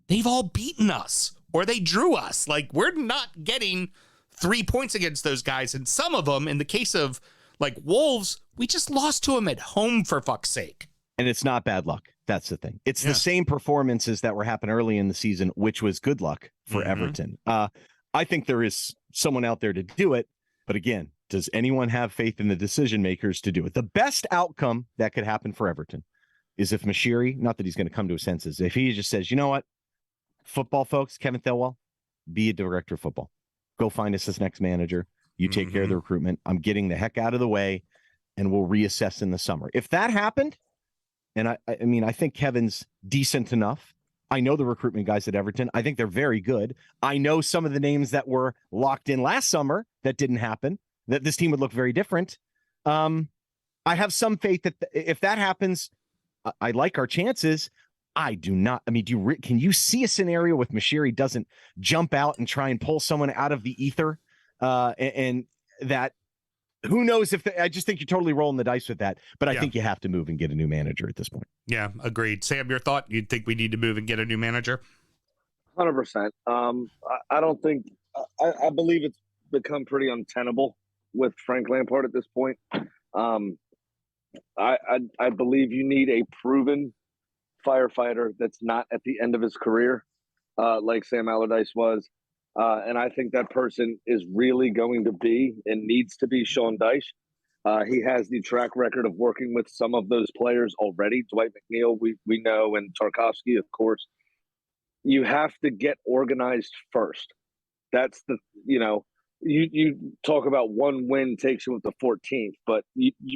they've all beaten us or they drew us. Like, we're not getting 3 points against those guys. And some of them, in the case of like Wolves, we just lost to them at home, for fuck's sake. And it's not bad luck. That's the thing. It's the same performances that were happening early in the season, which was good luck for Everton. I think there is someone out there to do it. But again, does anyone have faith in the decision makers to do it? The best outcome that could happen for Everton is if Moshiri, not that he's going to come to his senses, if he just says, you know what, football folks, Kevin Thelwell, be a director of football. Go find us as next manager. You take care of the recruitment. I'm getting the heck out of the way, and we'll reassess in the summer. If that happened, and I mean, I think Kevin's decent enough. I know the recruitment guys at Everton. I think they're very good. I know some of the names that were locked in last summer that didn't happen, that this team would look very different. I have some faith that if that happens, I like our chances. I do not. I mean, can you see a scenario with Moshiri doesn't jump out and try and pull someone out of the ether? And that, who knows if I just think you're totally rolling the dice with that. But I think you have to move and get a new manager at this point. Yeah, agreed. Sam, your thought? You'd think we need to move and get a new manager? 100%. I don't think. I believe it's become pretty untenable with Frank Lampard at this point. I believe you need a proven firefighter that's not at the end of his career, like Sam Allardyce was. And I think that person is really going to be and needs to be Sean Dyche. He has the track record of working with some of those players already. Dwight McNeil, we know, and Tarkovsky, of course. You have to get organized first. That's you talk about one win takes you with the 14th, but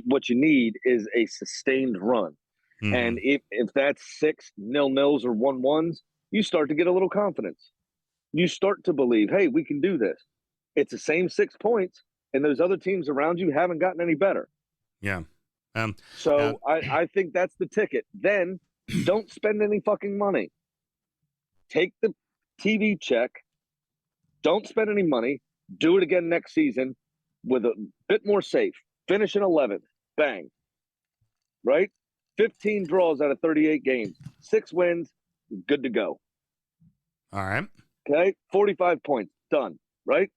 what you need is a sustained run. Mm-hmm. And if that's 6 0-0s or 1-1s, you start to get a little confidence. You start to believe, hey, we can do this. It's the same 6 points, and those other teams around you haven't gotten any better. Yeah. I think that's the ticket. Then don't spend any fucking money. Take the TV check. Don't spend any money. Do it again next season with a bit more safe. Finish in 11th. Bang. Right? 15 draws out of 38 games. 6 wins. Good to go. All right. Okay? 45 points. Done. Right?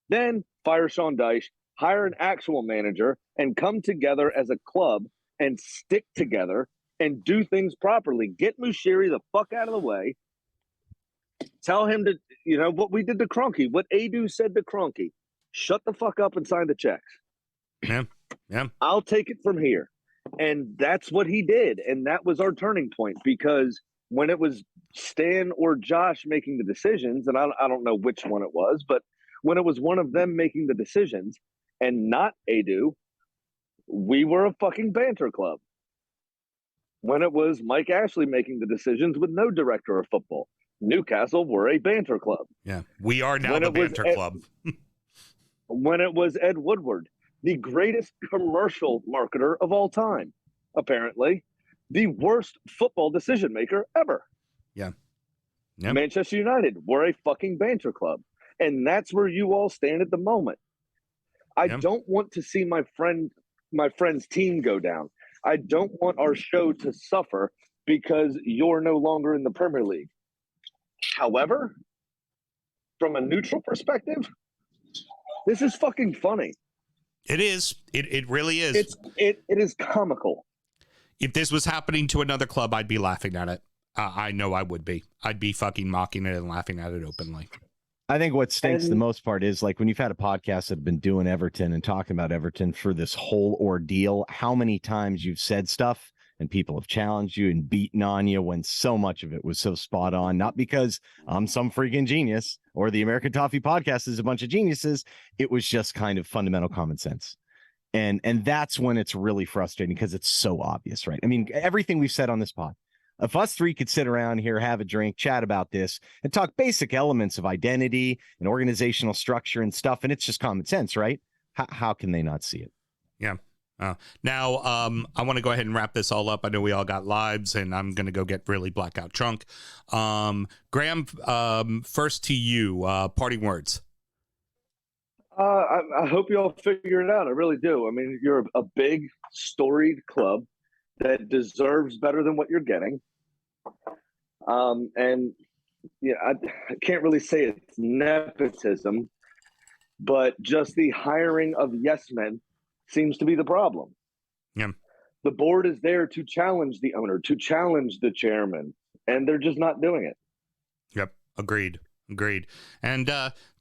Then fire Sean Dyche, hire an actual manager, and come together as a club and stick together and do things properly. Get Moshiri the fuck out of the way. Tell him to, what we did to Kroenke, what Adu said to Kroenke. Shut the fuck up and sign the checks. Yeah. I'll take it from here. And that's what he did. And that was our turning point, because when it was Stan or Josh making the decisions, and I don't know which one it was, but when it was one of them making the decisions and not Adu, we were a fucking banter club. When it was Mike Ashley making the decisions with no director of football, Newcastle were a banter club. Yeah, we are now the banter club. When it was Ed Woodward, the greatest commercial marketer of all time, apparently, the worst football decision maker ever. Yeah. Manchester United were a fucking banter club. And that's where you all stand at the moment. I don't want to see my friend's team go down. I don't want our show to suffer because you're no longer in the Premier League. However, from a neutral perspective, this is fucking funny. It is. It really is. It is comical. If this was happening to another club, I'd be laughing at it. I know I would be. I'd be fucking mocking it and laughing at it openly. I think what stinks the most part is, like, when you've had a podcast that have been doing Everton and talking about Everton for this whole ordeal, how many times you've said stuff and people have challenged you and beaten on you when so much of it was so spot on, not because I'm some freaking genius or the American Toffee Podcast is a bunch of geniuses. It was just kind of fundamental common sense. And that's when it's really frustrating, because it's so obvious, right? I mean, everything we've said on this pod, if us three could sit around here, have a drink, chat about this, and talk basic elements of identity and organizational structure and stuff, and it's just common sense, right? How can they not see it? Yeah. Now, I want to go ahead and wrap this all up. I know we all got lives, and I'm going to go get really blackout drunk. Graham, first to you, parting words. I hope you all figure it out. I really do. I mean, you're a big, storied club that deserves better than what you're getting. And I can't really say it's nepotism, but just the hiring of yes men seems to be the problem. Yeah. The board is there to challenge the owner, to challenge the chairman, and they're just not doing it. Yep. Agreed. And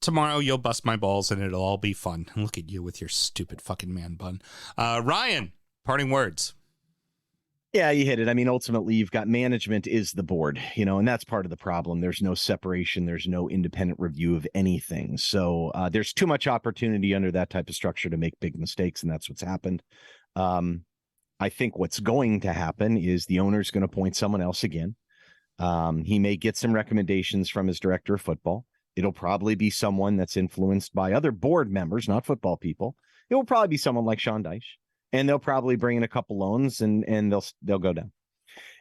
tomorrow you'll bust my balls and it'll all be fun. Look at you with your stupid fucking man bun. Ryan, parting words. Yeah, you hit it. I mean, ultimately, you've got management is the board, and that's part of the problem. There's no separation. There's no independent review of anything. So there's too much opportunity under that type of structure to make big mistakes, and that's what's happened. I think what's going to happen is the owner's going to appoint someone else again. He may get some recommendations from his director of football. It'll probably be someone that's influenced by other board members, not football people. It will probably be someone like Sean Dyche. And they'll probably bring in a couple loans and they'll go down.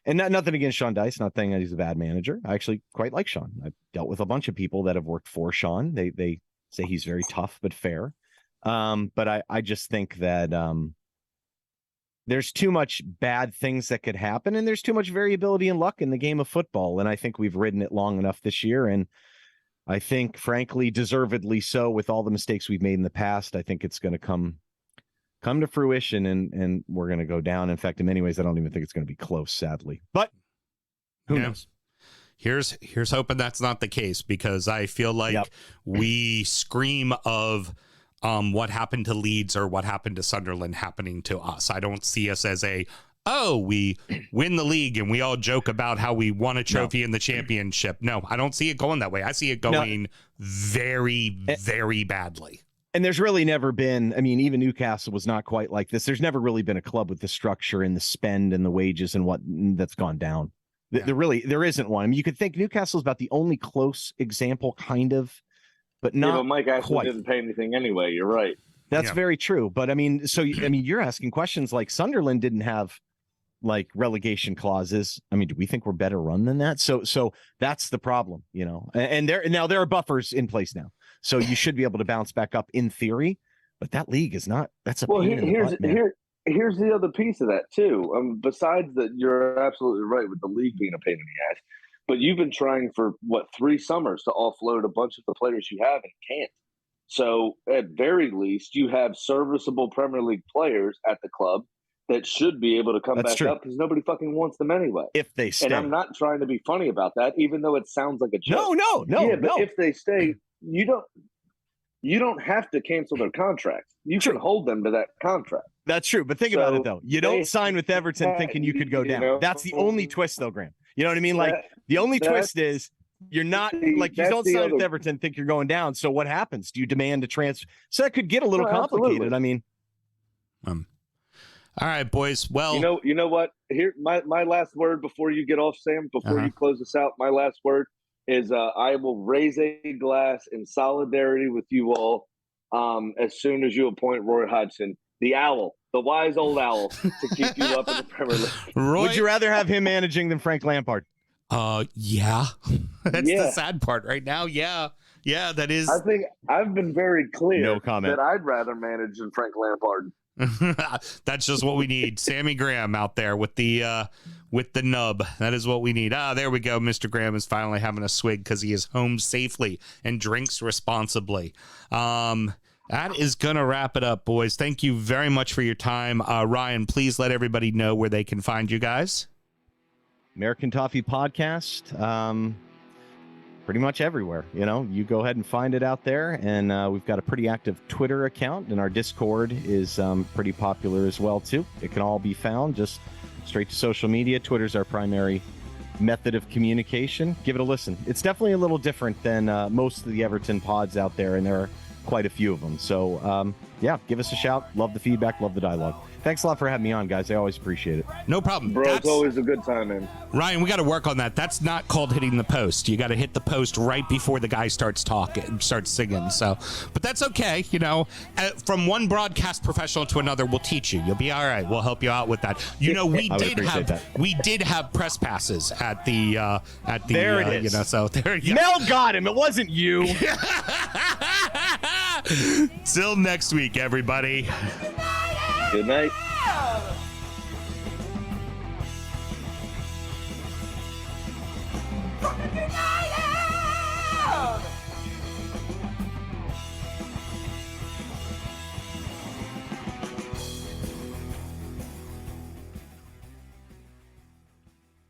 And nothing against Sean Dyche, not saying that he's a bad manager. I actually quite like Sean. I've dealt with a bunch of people that have worked for Sean. They say he's very tough but fair. But I just think that there's too much bad things that could happen, and there's too much variability and luck in the game of football. And I think we've ridden it long enough this year. And I think, frankly, deservedly so, with all the mistakes we've made in the past. I think it's going to come to fruition, and we're going to go down. In fact, in many ways, I don't even think it's going to be close, sadly. But who knows? Here's hoping that's not the case, because I feel like we scream of what happened to Leeds or what happened to Sunderland happening to us. I don't see us as we win the league and we all joke about how we won a trophy in the championship. No, I don't see it going that way. I see it going very, very badly. And there's really never been, I mean, even Newcastle was not quite like this. There's never really been a club with the structure and the spend and the wages and what that's gone down. There isn't one. I mean, you could think Newcastle's about the only close example, kind of, but not but Mike actually quite. didn't pay anything anyway. You're right. That's very true. But I mean, you're asking questions like Sunderland didn't have like relegation clauses. I mean, do we think we're better run than that? So that's the problem, and there are buffers in place now. So you should be able to bounce back up in theory, but that league is not, that's a pain in the butt, man. Here's the other piece of that too. Besides that, you're absolutely right with the league being a pain in the ass, but you've been trying for 3 summers to offload a bunch of the players you have and can't. So at very least, you have serviceable Premier League players at the club that should be able to come back up because nobody fucking wants them anyway. If they stay. And I'm not trying to be funny about that, even though it sounds like a joke. No. But if they stay, you don't have to cancel their contracts. You can hold them to that contract. That's true. But think about it, though. You don't sign with Everton thinking you could go down. That's the only twist, though, Graham. You know what I mean? Like, the only twist is you're not, like, you don't sign with Everton think you're going down. So what happens? Do you demand a transfer? So that could get a little complicated. Absolutely. I mean. All right, boys. Well, you know what? Here, my last word before you get off, Sam, before you close this out, my last word is I will raise a glass in solidarity with you all as soon as you appoint Roy Hodgson, the owl, the wise old owl, to keep you up in the Premier League. Would you rather have him managing than Frank Lampard? Yeah. That's the sad part right now. Yeah, that is. I think I've been very clear No comment. that I'd rather manage than Frank Lampard. That's just what we need. Sammy Graham out there with the nub. That is what we need. There we go. Mr. Graham is finally having a swig because he is home safely and drinks responsibly. That is going to wrap it up, boys. Thank you very much for your time. Ryan, please let everybody know where they can find you guys. American Toffee Podcast. Pretty much everywhere, you go ahead and find it out there. And we've got a pretty active Twitter account, and our Discord is pretty popular as well, too. It can all be found just straight to social media. Twitter's our primary method of communication. Give it a listen. It's definitely a little different than most of the Everton pods out there, and there are quite a few of them. So, give us a shout. Love the feedback. Love the dialogue. Thanks a lot for having me on, guys. I always appreciate it. No problem. Bro, it's always a good time, man. Ryan, we got to work on that. That's not called hitting the post. You got to hit the post right before the guy starts singing. So, but that's okay. From one broadcast professional to another, we'll teach you. You'll be all right. We'll help you out with that. We did have press passes at the there it is. So there you go. Mel got him. It wasn't you. Till next week, everybody. Good night. Good night.